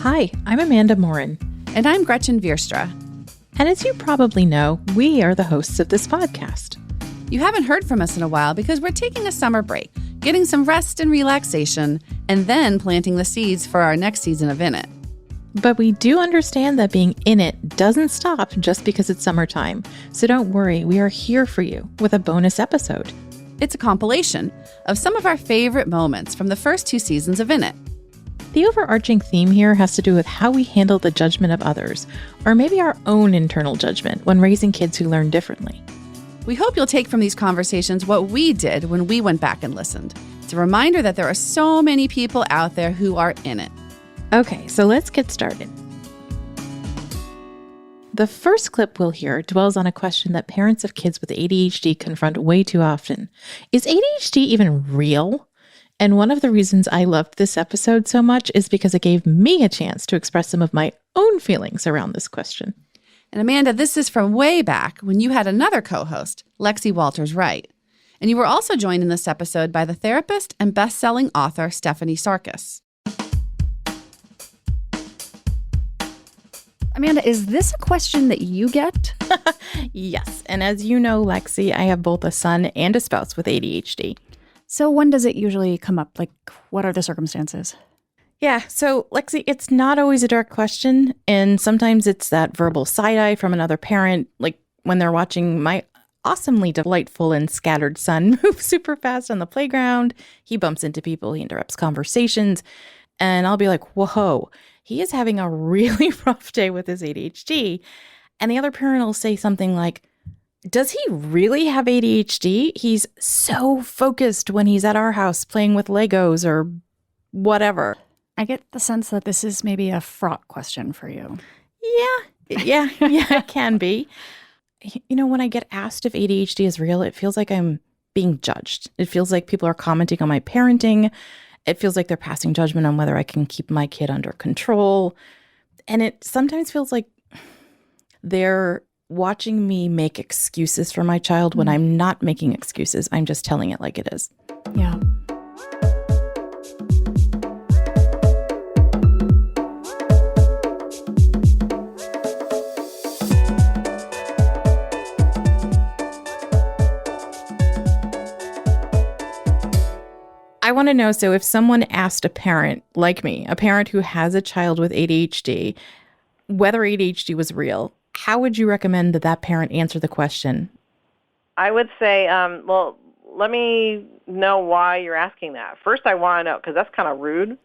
Hi, I'm Amanda Morin. And I'm Gretchen Vierstra. And as you probably know, we are the hosts of this podcast. You haven't heard from us in a while because we're taking a summer break, getting some rest and relaxation, and then planting the seeds for our next season of In It. But we do understand that being in it doesn't stop just because it's summertime. So don't worry, we are here for you with a bonus episode. It's a compilation of some of our favorite moments from the first 2 seasons of In It. The overarching theme here has to do with how we handle the judgment of others, or maybe our own internal judgment when raising kids who learn differently. We hope you'll take from these conversations what we did when we went back and listened. It's a reminder that there are so many people out there who are in it. Okay, so let's get started. The first clip we'll hear dwells on a question that parents of kids with ADHD confront way too often. Is ADHD even real? And one of the reasons I loved this episode so much is because it gave me a chance to express some of my own feelings around this question. And Amanda, this is from way back when you had another co-host, Lexi Walters-Wright. And you were also joined in this episode by the therapist and best-selling author, Stephanie Sarkis. Amanda, is this a question that you get? Yes. And as you know, Lexi, I have both a son and a spouse with ADHD. So when does it usually come up? Like, what are the circumstances? Yeah, so Lexi, it's not always a direct question. And sometimes it's that verbal side-eye from another parent, like when they're watching my awesomely delightful and scattered son move super fast on the playground. He bumps into people, he interrupts conversations, and I'll be like, whoa, he is having a really rough day with his ADHD. And the other parent will say something like, does he really have ADHD? He's so focused when he's at our house playing with Legos or whatever. I get the sense that this is maybe a fraught question for you. Yeah, it can be. You know, when I get asked if ADHD is real, it feels like I'm being judged. It feels like people are commenting on my parenting. It feels like they're passing judgment on whether I can keep my kid under control. And it sometimes feels like they're watching me make excuses for my child when I'm not making excuses. I'm just telling it like it is. Yeah. I want to know, so if someone asked a parent like me, a parent who has a child with ADHD, whether ADHD was real, how would you recommend that parent answer the question? I would say, well, let me know why you're asking that. First, I want to know, because that's kind of rude.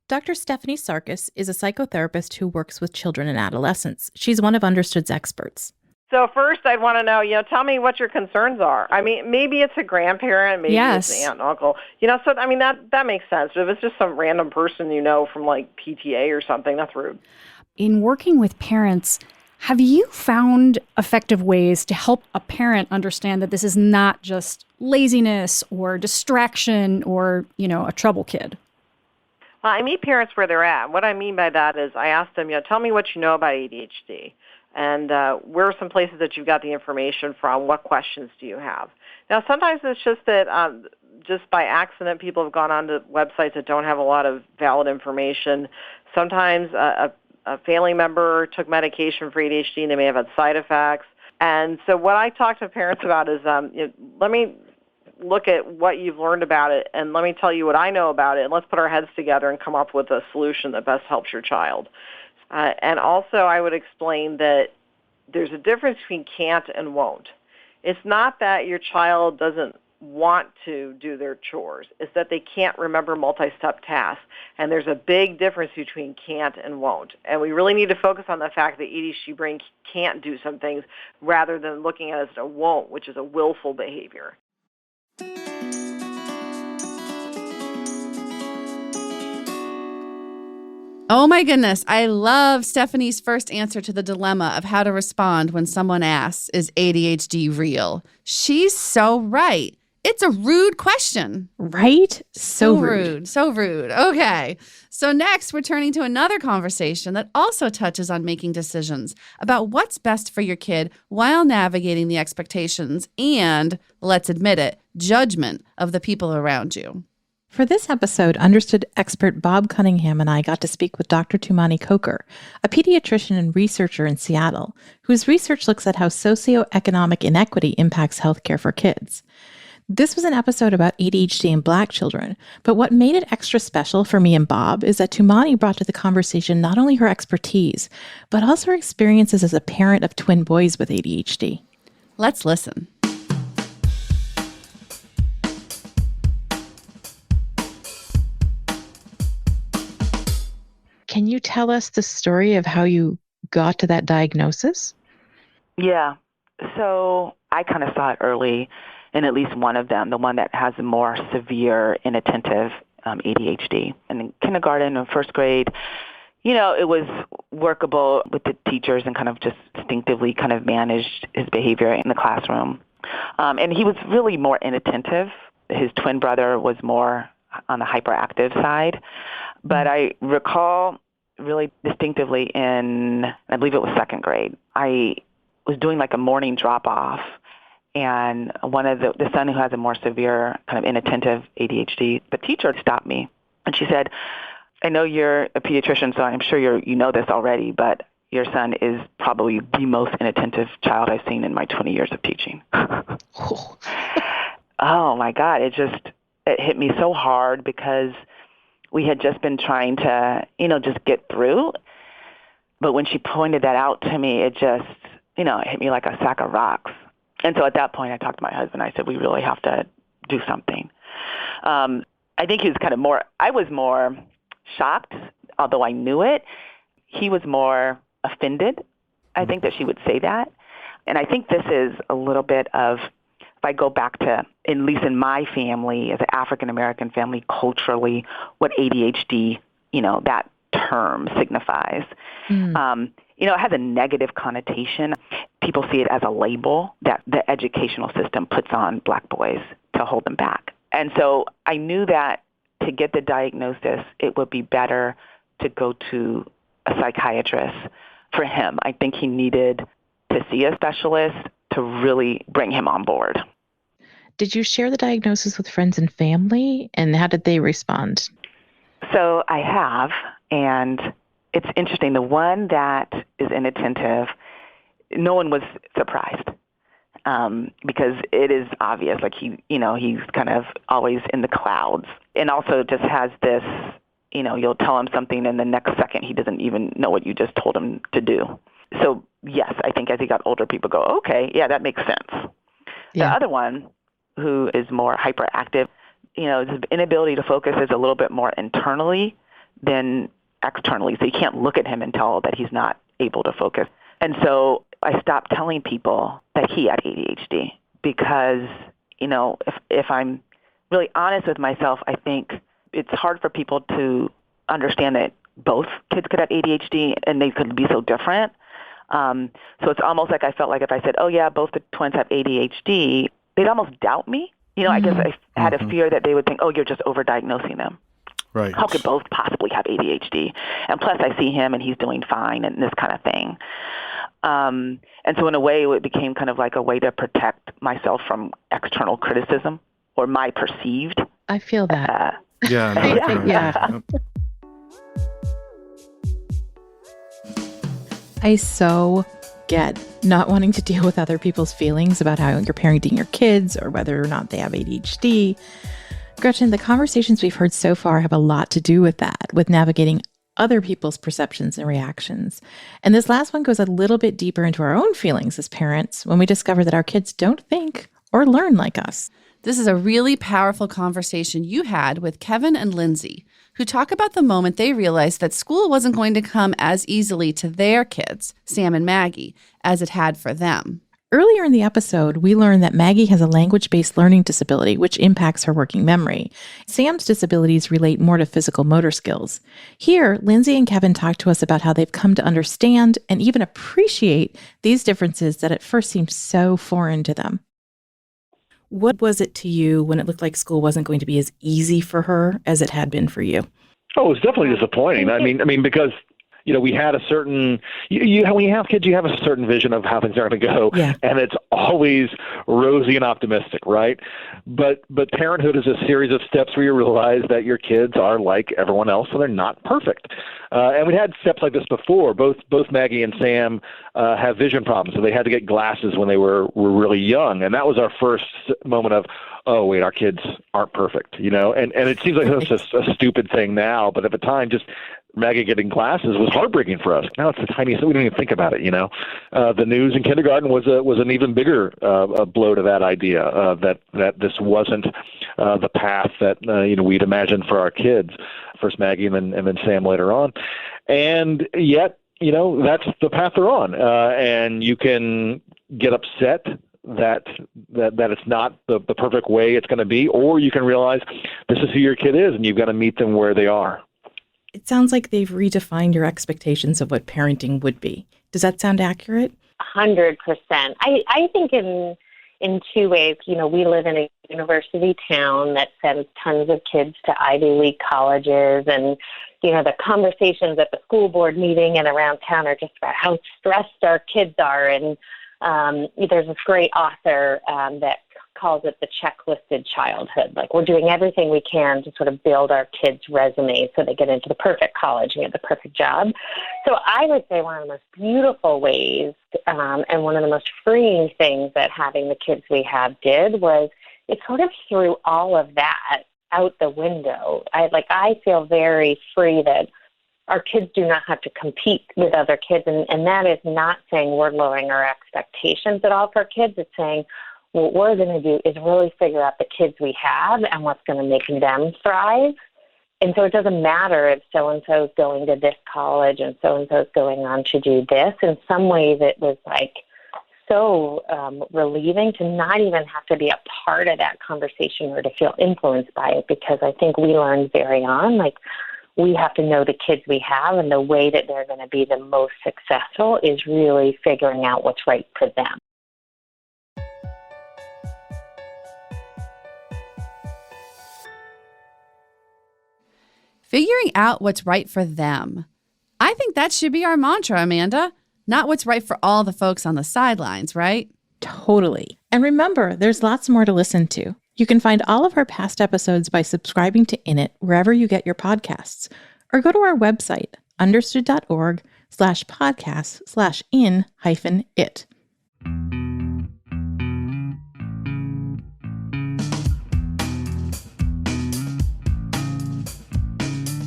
Dr. Stephanie Sarkis is a psychotherapist who works with children and adolescents. She's one of Understood's experts. So first, I'd want to know, tell me what your concerns are. I mean, maybe it's a grandparent, maybe it's an aunt and uncle. So, I mean, that makes sense. But if it's just some random person from like PTA or something, that's rude. In working with parents, have you found effective ways to help a parent understand that this is not just laziness or distraction or, a trouble kid? Well, I meet parents where they're at. What I mean by that is I ask them, tell me what you know about ADHD. And where are some places that you've got the information from? What questions do you have? Now, sometimes it's just that just by accident, people have gone onto websites that don't have a lot of valid information. Sometimes a family member took medication for ADHD and they may have had side effects. And so what I talk to parents about is, let me look at what you've learned about it and let me tell you what I know about it, and let's put our heads together and come up with a solution that best helps your child. And also I would explain that there's a difference between can't and won't. It's not that your child doesn't want to do their chores. It's that they can't remember multi-step tasks. And there's a big difference between can't and won't. And we really need to focus on the fact that ADHD brain can't do some things rather than looking at it as a won't, which is a willful behavior. Oh my goodness, I love Stephanie's first answer to the dilemma of how to respond when someone asks, is ADHD real? She's so right. It's a rude question. Right? So rude. So rude. Okay. So next, we're turning to another conversation that also touches on making decisions about what's best for your kid while navigating the expectations and, let's admit it, judgment of the people around you. For this episode, Understood expert Bob Cunningham and I got to speak with Dr. Tumani Coker, a pediatrician and researcher in Seattle, whose research looks at how socioeconomic inequity impacts healthcare for kids. This was an episode about ADHD in Black children, but what made it extra special for me and Bob is that Tumani brought to the conversation not only her expertise, but also her experiences as a parent of twin boys with ADHD. Let's listen. Can you tell us the story of how you got to that diagnosis? Yeah. So I kind of saw it early in at least one of them, the one that has a more severe inattentive ADHD. And in kindergarten and first grade, it was workable with the teachers and kind of just instinctively kind of managed his behavior in the classroom. And he was really more inattentive. His twin brother was more on the hyperactive side. But I recall really distinctively in, I believe it was second grade, I was doing like a morning drop-off, and one of the son who has a more severe kind of inattentive ADHD, the teacher stopped me, and she said, I know you're a pediatrician, so I'm sure you know this already, but your son is probably the most inattentive child I've seen in my 20 years of teaching. Oh, my God. It hit me so hard because we had just been trying to, just get through. But when she pointed that out to me, it just, it hit me like a sack of rocks. And so at that point, I talked to my husband. I said, we really have to do something. I think he was I was more shocked, although I knew it. He was more offended, I think, that she would say that. And I think this is a little bit of, if I go back to, at least in my family, as an African-American family, culturally, what ADHD, that term signifies. It has a negative connotation. People see it as a label that the educational system puts on Black boys to hold them back. And so I knew that to get the diagnosis, it would be better to go to a psychiatrist for him. I think he needed to see a specialist to really bring him on board. Did you share the diagnosis with friends and family, and how did they respond? So I have, and it's interesting. The one that is inattentive, no one was surprised because it is obvious. Like he's kind of always in the clouds, and also just has this. You'll tell him something, and the next second he doesn't even know what you just told him to do. So yes, I think as he got older, people go, okay, yeah, that makes sense. Yeah. The other one, who is more hyperactive, his inability to focus is a little bit more internally than externally. So you can't look at him and tell that he's not able to focus. And so I stopped telling people that he had ADHD because, if I'm really honest with myself, I think it's hard for people to understand that both kids could have ADHD and they could be so different. So it's almost like I felt like if I said, oh, yeah, both the twins have ADHD, they'd almost doubt me. I guess I had a fear that they would think, oh, you're just overdiagnosing them. Right. How could both possibly have ADHD? And plus, I see him and he's doing fine and this kind of thing. And so in a way, it became kind of like a way to protect myself from external criticism or my perceived. I feel that. Yeah. I so get not wanting to deal with other people's feelings about how you're parenting your kids or whether or not they have ADHD. Gretchen, the conversations we've heard so far have a lot to do with that, with navigating other people's perceptions and reactions. And this last one goes a little bit deeper into our own feelings as parents when we discover that our kids don't think or learn like us. This is a really powerful conversation you had with Kevin and Lindsay, who talk about the moment they realized that school wasn't going to come as easily to their kids, Sam and Maggie, as it had for them. Earlier in the episode, we learned that Maggie has a language-based learning disability, which impacts her working memory. Sam's disabilities relate more to physical motor skills. Here, Lindsay and Kevin talk to us about how they've come to understand and even appreciate these differences that at first seemed so foreign to them. What was it to you when it looked like school wasn't going to be as easy for her as it had been for you? Oh, it was definitely disappointing. I mean, because we had a certain, when you have kids, you have a certain vision of how things are going to go, and it's always rosy and optimistic, right? But parenthood is a series of steps where you realize that your kids are like everyone else, and they're not perfect. And we had steps like this before. Both Maggie and Sam have vision problems, so they had to get glasses when they were really young, and that was our first moment of, oh, wait, our kids aren't perfect, and it seems like that's just a stupid thing now, but at the time, just Maggie getting glasses was heartbreaking for us. Now it's the tiniest, we don't even think about it, The news in kindergarten was an even bigger blow to that idea, that this wasn't the path that, we'd imagined for our kids, first Maggie and then Sam later on. And yet, that's the path they're on. And you can get upset that it's not the perfect way it's going to be, or you can realize this is who your kid is and you've got to meet them where they are. It sounds like they've redefined your expectations of what parenting would be. Does that sound accurate? 100%. I think in two ways. We live in a university town that sends tons of kids to Ivy League colleges, and the conversations at the school board meeting and around town are just about how stressed our kids are. And there's this great author that calls it the checklisted childhood. Like, we're doing everything we can to sort of build our kids' resumes so they get into the perfect college and get the perfect job. So I would say one of the most beautiful ways and one of the most freeing things that having the kids we have did was it sort of threw all of that out the window. I feel very free that our kids do not have to compete with other kids, and that is not saying we're lowering our expectations at all for kids. It's saying what we're going to do is really figure out the kids we have and what's going to make them thrive. And so it doesn't matter if so-and-so is going to this college and so-and-so is going on to do this. In some ways it was so relieving to not even have to be a part of that conversation or to feel influenced by it, because I think we learned very on, we have to know the kids we have, and the way that they're going to be the most successful is really figuring out what's right for them. Figuring out what's right for them. I think that should be our mantra, Amanda. Not what's right for all the folks on the sidelines, right? Totally. And remember, there's lots more to listen to. You can find all of our past episodes by subscribing to In It wherever you get your podcasts, or go to our website, understood.org/podcast/in-it.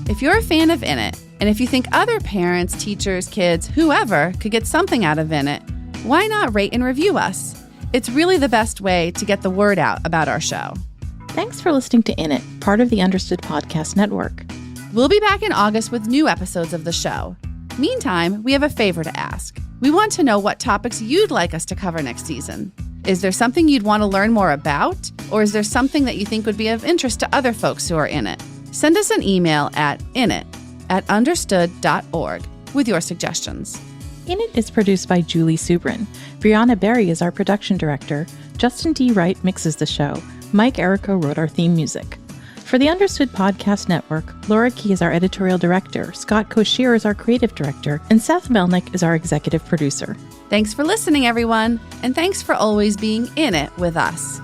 If you're a fan of In It, and if you think other parents, teachers, kids, whoever could get something out of In It, why not rate and review us? It's really the best way to get the word out about our show. Thanks for listening to In It, part of the Understood Podcast Network. We'll be back in August with new episodes of the show. Meantime, we have a favor to ask. We want to know what topics you'd like us to cover next season. Is there something you'd want to learn more about? Or is there something that you think would be of interest to other folks who are in it? Send us an email at init@understood.org with your suggestions. In It is produced by Julie Subrin. Brianna Berry is our production director. Justin D. Wright mixes the show. Mike Errico wrote our theme music. For the Understood Podcast Network, Laura Key is our editorial director, Scott Koshier is our creative director, and Seth Melnick is our executive producer. Thanks for listening, everyone, and thanks for always being in it with us.